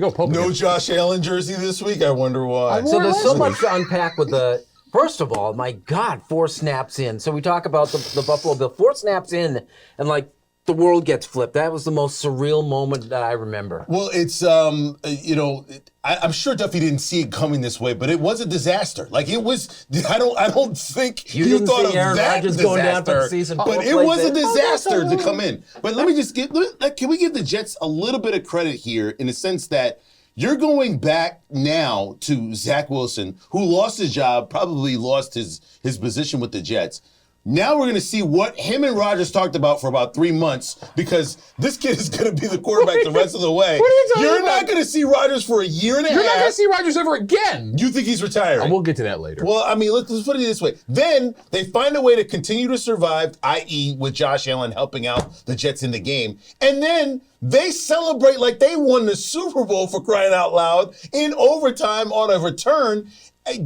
Go Pope No again. Josh Allen jersey this week. I wonder why. So there's so much to unpack with the. First of all, my God, 4 snaps in. So we talk about the Buffalo Bill. 4 snaps in, and like the world gets flipped. That was the most surreal moment that I remember. Well, it's I'm sure Duffy didn't see it coming this way, but it was a disaster. Like it was. I don't think You he didn't thought see of Aaron that Rodgers disaster. going down for the season, but it was a disaster to come in. But let me just can we give the Jets a little bit of credit here in the sense that you're going back now to Zach Wilson, who lost his job, probably lost his position with the Jets. Now we're going to see what him and Rodgers talked about for about 3 months because this kid is going to be the quarterback the rest of the way. What are you talking You're about? not going to see Rodgers for a year and a You're half. not going to see Rodgers ever again. You think he's retiring? We'll get to that later. Well, I mean, let's put it this way. Then they find a way to continue to survive, i.e. with Josh Allen helping out the Jets in the game. And then they celebrate like they won the Super Bowl, for crying out loud, in overtime on a return.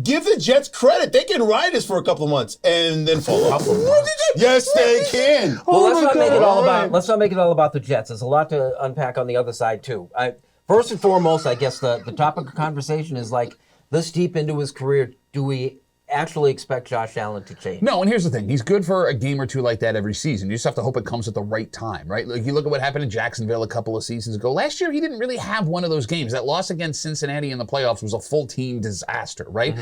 Give the Jets credit. They can ride this for a couple of months and then fall off. Yes, they can. Well, let's not make it all about the Jets. There's a lot to unpack on the other side too. First and foremost, I guess the topic of conversation is like this deep into his career, do we actually expect Josh Allen to change? No, and here's the thing. He's good for a game or two like that every season. You just have to hope it comes at the right time, right? Like you look at what happened in Jacksonville a couple of seasons ago. Last year, he didn't really have one of those games. That loss against Cincinnati in the playoffs was a full team disaster, right?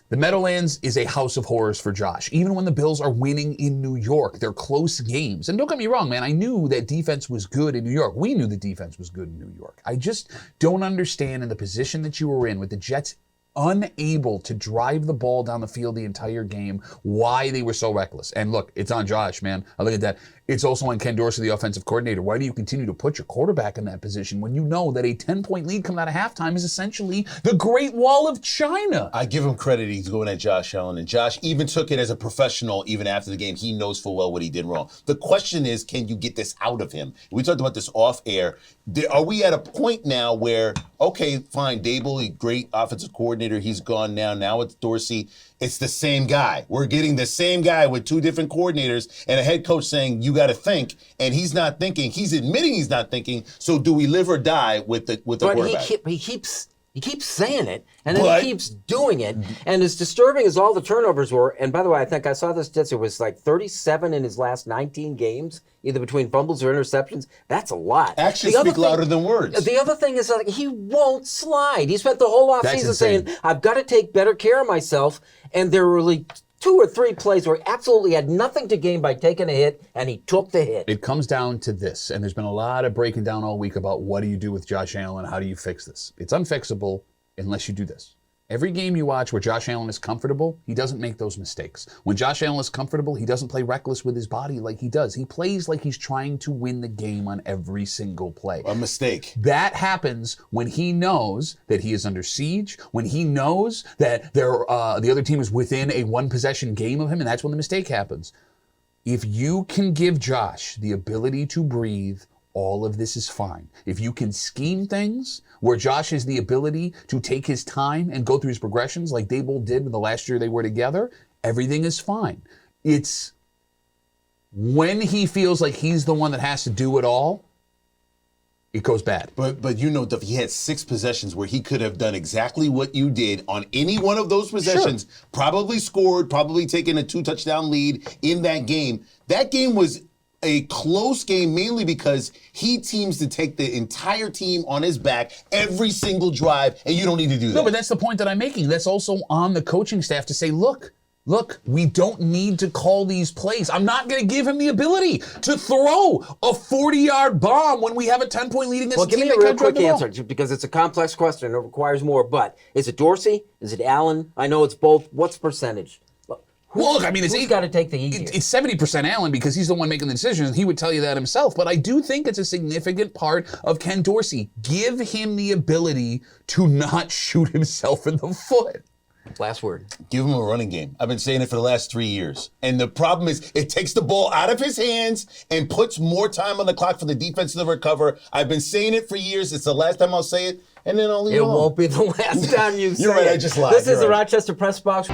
The Meadowlands is a house of horrors for Josh. Even when the Bills are winning in New York, they're close games. And don't get me wrong, man. I knew that defense was good in New York. We knew the defense was good in New York. I just don't understand in the position that you were in with the Jets unable to drive the ball down the field the entire game, why they were so reckless. And look, it's on Josh, man. I look at that. It's also on Ken Dorsey, the offensive coordinator. Why do you continue to put your quarterback in that position when you know that a 10-point lead coming out of halftime is essentially the Great Wall of China? I give him credit. He's going at Josh Allen. And Josh even took it as a professional even after the game. He knows full well what he did wrong. The question is, can you get this out of him? We talked about this off air. Are we at a point now where, okay, fine, Dable, a great offensive coordinator, he's gone now. Now it's Dorsey. It's the same guy. We're getting the same guy with 2 different coordinators and a head coach saying, you got to think. And he's not thinking. He's admitting he's not thinking. So do we live or die with the quarterback? But he keeps saying it, and then he keeps doing it. And as disturbing as all the turnovers were, and by the way, I think I saw this stat, it was like 37 in his last 19 games, either between fumbles or interceptions. That's a lot. Actions speak louder than words. The other thing is that he won't slide. He spent the whole offseason saying, I've got to take better care of myself, and there were really 2 or 3 plays where he absolutely had nothing to gain by taking a hit, and he took the hit. It comes down to this, and there's been a lot of breaking down all week about what do you do with Josh Allen, how do you fix this? It's unfixable unless you do this. Every game you watch where Josh Allen is comfortable, he doesn't make those mistakes. When Josh Allen is comfortable, he doesn't play reckless with his body like he does. He plays like he's trying to win the game on every single play. A mistake. That happens when he knows that he is under siege, when he knows that the other team is within a 1-possession game of him, and that's when the mistake happens. If you can give Josh the ability to breathe, all of this is fine. If you can scheme things where Josh has the ability to take his time and go through his progressions like Dable did with the last year they were together, everything is fine. It's when he feels like he's the one that has to do it all, it goes bad. But you know, Duff, he had 6 possessions where he could have done exactly what you did on any one of those possessions, probably scored, probably taken a 2-touchdown lead in that game. That game was a close game mainly because he teams to take the entire team on his back every single drive, and you don't need to do that. No, but that's the point that I'm making. That's also on the coaching staff to say, look, we don't need to call these plays. I'm not going to give him the ability to throw a 40-yard bomb when we have a 10-point lead against Well, a give team me a that real can't drive quick the ball. answer because it's a complex question. It requires more. But is it Dorsey? Is it Allen? I know it's both. What's percentage? Well, look, I mean, who's got to take the heat? It's 70% Allen because he's the one making the decisions. He would tell you that himself. But I do think it's a significant part of Ken Dorsey. Give him the ability to not shoot himself in the foot. Last word. Give him a running game. I've been saying it for the last 3 years. And the problem is it takes the ball out of his hands and puts more time on the clock for the defense to recover. I've been saying it for years. It's the last time I'll say it, and then I'll leave it alone. It won't be the last time you say it. You're right, I just lied. This is You're the right. Rochester Press Box.